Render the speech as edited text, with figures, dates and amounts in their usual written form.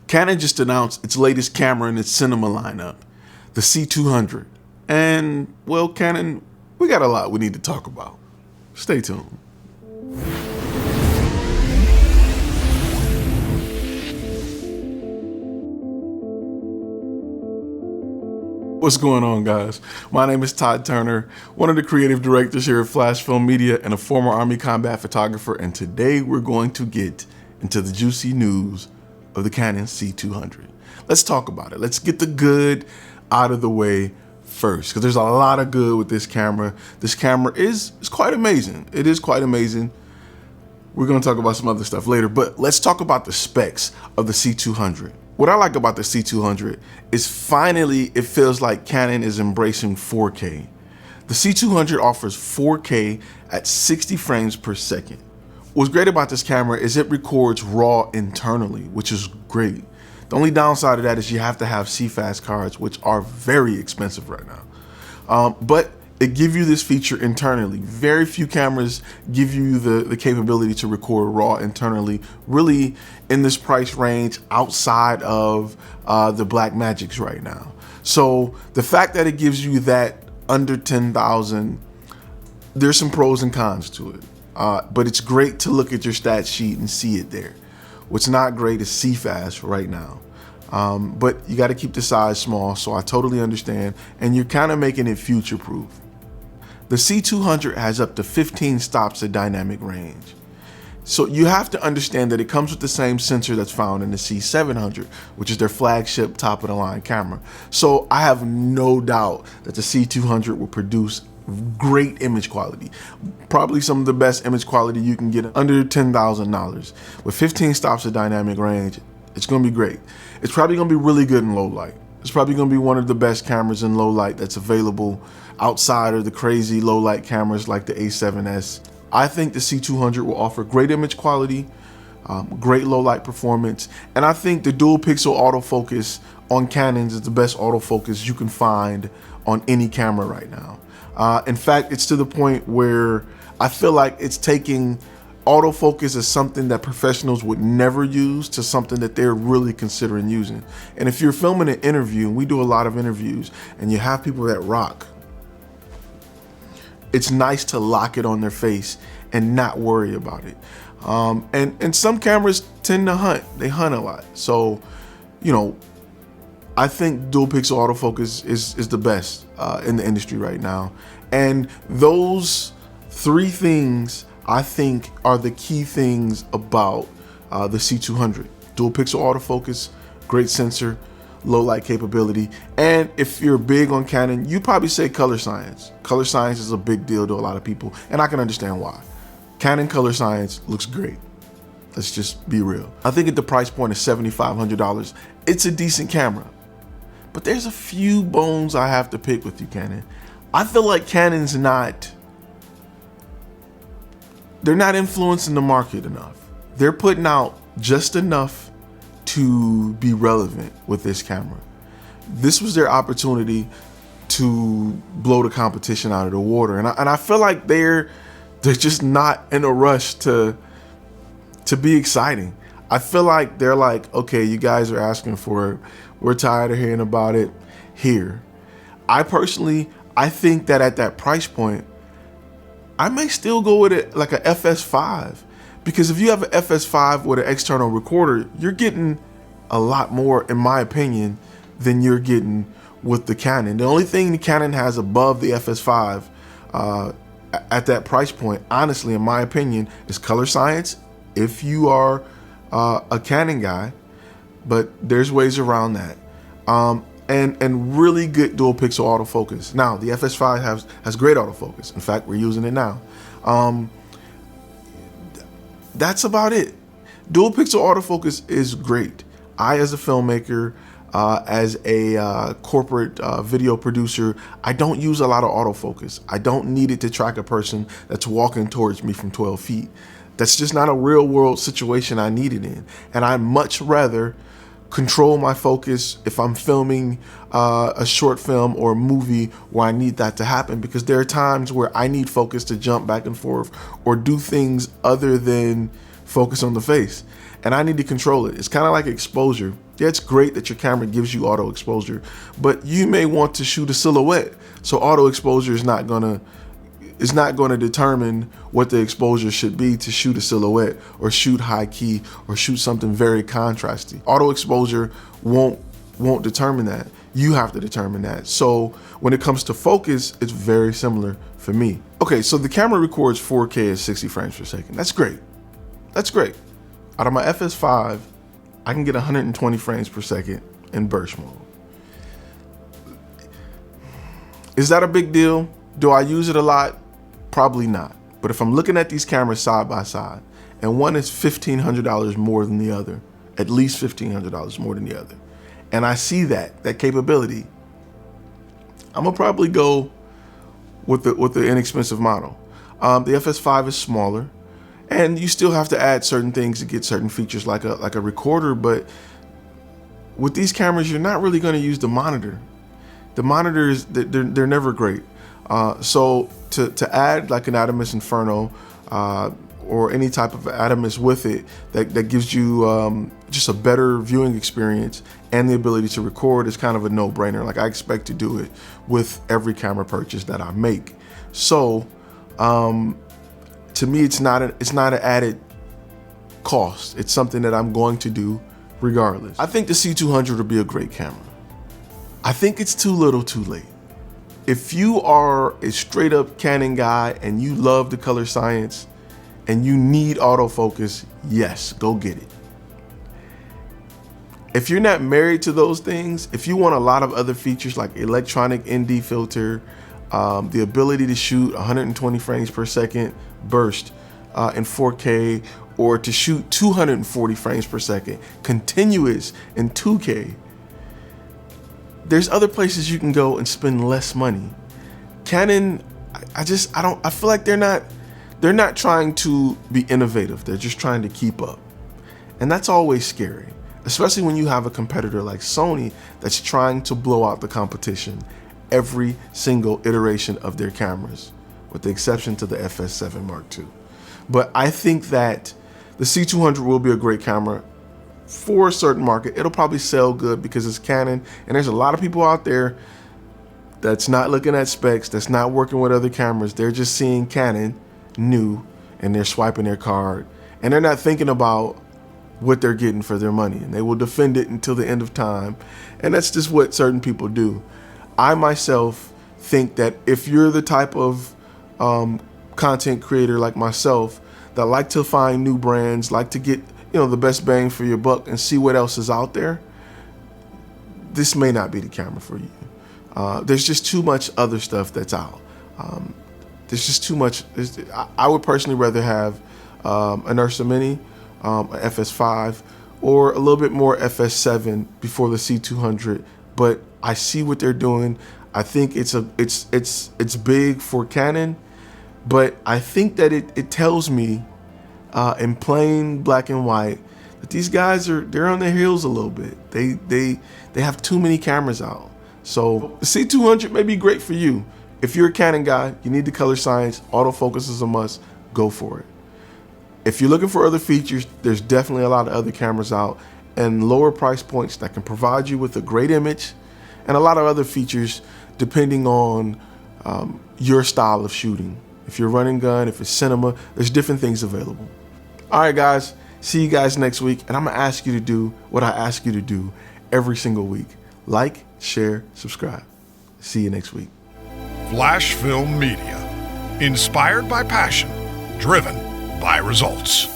Canon just announced its latest camera in its cinema lineup, the C200. And, well, Canon, we got a lot we need to talk about. Stay tuned. What's going on, guys? My name is Todd Turner, one of the creative directors here at Flash Film Media and a former Army combat photographer, and today we're going to get into the juicy news of the Canon C200. Let's talk about it. Let's get the good out of the way first, because there's a lot of good with this camera. This camera is quite amazing. It is quite amazing. We're going to talk about some other stuff later, but let's talk about the specs of the C200. What I like about the C200 is finally it feels like Canon is embracing 4K. The C200 offers 4K at 60 frames per second. What's great about this camera is it records RAW internally, which is great. The only downside of that is you have to have CFast cards, which are very expensive right now. But it gives you this feature internally. Very few cameras give you the capability to record RAW internally, really in this price range outside of the Blackmagics right now. So the fact that it gives you that under 10,000, there's some pros and cons to it. But it's great to look at your stat sheet and see it there. What's not great is CFast right now. But you got to keep the size small, so I totally understand. And you're kind of making it future-proof. The C200 has up to 15 stops at dynamic range. So you have to understand that it comes with the same sensor that's found in the C700, which is their flagship top-of-the-line camera. So I have no doubt that the C200 will produce great image quality. Probably some of the best image quality you can get under $10,000. With 15 stops at dynamic range, it's going to be great. It's probably going to be really good in low light. It's probably going to be one of the best cameras in low light that's available outside of the crazy low light cameras like the A7S. I think the C200 will offer great image quality, great low light performance, and I think the dual pixel autofocus on Canons is the best autofocus you can find on any camera right now. In fact, it's to the point where I feel like it's taking autofocus as something that professionals would never use to something that they're really considering using. And if you're filming an interview, and we do a lot of interviews, and you have people that rock, it's nice to lock it on their face and not worry about it. And some cameras tend to hunt. They hunt a lot. So, you know, I think dual pixel autofocus is the best in the industry right now. And those three things I think are the key things about the C200. Dual pixel autofocus, great sensor, low light capability. And if you're big on Canon, you probably say color science. Color science is a big deal to a lot of people, and I can understand why. Canon color science looks great. Let's just be real. I think at the price point of $7,500, it's a decent camera. But there's a few bones I have to pick with you, Canon. I feel like Canon's they're not influencing the market enough. They're putting out just enough to be relevant with this camera. This was their opportunity to blow the competition out of the water. And I feel like they're just not in a rush to be exciting. I feel like they're like, okay, you guys are asking for it. We're tired of hearing about it. Here. I think that at that price point, I may still go with it like a FS5, because if you have an FS5 with an external recorder, you're getting a lot more, in my opinion, than you're getting with the Canon. The only thing the Canon has above the FS5 at that price point, honestly, in my opinion, is color science, if you are a Canon guy, but there's ways around that. And really good dual pixel autofocus. Now, the FS5 has great autofocus. In fact, we're using it now. That's about it. Dual pixel autofocus is great. I, as a filmmaker, as a corporate video producer, I don't use a lot of autofocus. I don't need it to track a person that's walking towards me from 12 feet. That's just not a real world situation I need it in. And I'd much rather control my focus if I'm filming a short film or a movie where I need that to happen, because there are times where I need focus to jump back and forth or do things other than focus on the face. and I need to control it. It's kind of like exposure. Yeah, it's great that your camera gives you auto exposure, but you may want to shoot a silhouette. So auto exposure is not gonna determine what the exposure should be to shoot a silhouette or shoot high key or shoot something very contrasty. Auto exposure won't determine that. You have to determine that. So when it comes to focus, it's very similar for me. Okay, so the camera records 4K at 60 frames per second. That's great. That's great. Out of my FS5, I can get 120 frames per second in burst mode. Is that a big deal? Do I use it a lot? Probably not. But if I'm looking at these cameras side by side, and one is $1,500 more than the other, at least $1,500 more than the other, and I see that capability, I'm gonna probably go with the inexpensive model. The FS5 is smaller, and you still have to add certain things to get certain features like a recorder. But with these cameras, you're not really going to use the monitor. The monitors, they're never great. So to add like an Adamus Inferno or any type of Adamus with it that gives you just a better viewing experience and the ability to record is kind of a no-brainer. Like, I expect to do it with every camera purchase that I make. So to me, it's not an added cost. It's something that I'm going to do regardless. I think the C200 would be a great camera. I think it's too little too late. If you are a straight up Canon guy and you love the color science and you need autofocus, yes, go get it. If you're not married to those things, if you want a lot of other features like electronic ND filter, the ability to shoot 120 frames per second burst in 4K, or to shoot 240 frames per second continuous in 2K, there's other places you can go and spend less money. Canon, I feel like they're not trying to be innovative. They're just trying to keep up. And that's always scary, especially when you have a competitor like Sony that's trying to blow out the competition every single iteration of their cameras, with the exception to the FS7 Mark II. But I think that the C200 will be a great camera for a certain market. It'll probably sell good because it's Canon, and there's a lot of people out there that's not looking at specs, that's not working with other cameras. They're just seeing Canon new and they're swiping their card, and they're not thinking about what they're getting for their money, and they will defend it until the end of time. And that's just what certain people do. I myself think that if you're the type of content creator like myself that like to find new brands, like to get the best bang for your buck and see what else is out there, this may not be the camera for you. There's just too much other stuff that's out. There's just too much. I would personally rather have an Ursa Mini, an FS5, or a little bit more FS7 before the C200. But I see what they're doing. I think it's big for Canon, but I think that it tells me in plain black and white that these guys they're on their heels a little bit. They have too many cameras out. So the C200 may be great for you. If you're a Canon guy, you need the color science, autofocus is a must, go for it. If you're looking for other features, there's definitely a lot of other cameras out and lower price points that can provide you with a great image and a lot of other features depending on your style of shooting. If you're running gun, if it's cinema, there's different things available. All right, guys, see you guys next week. And I'm gonna ask you to do what I ask you to do every single week. Like, share, subscribe. See you next week. Flash Film Media, inspired by passion, driven by results.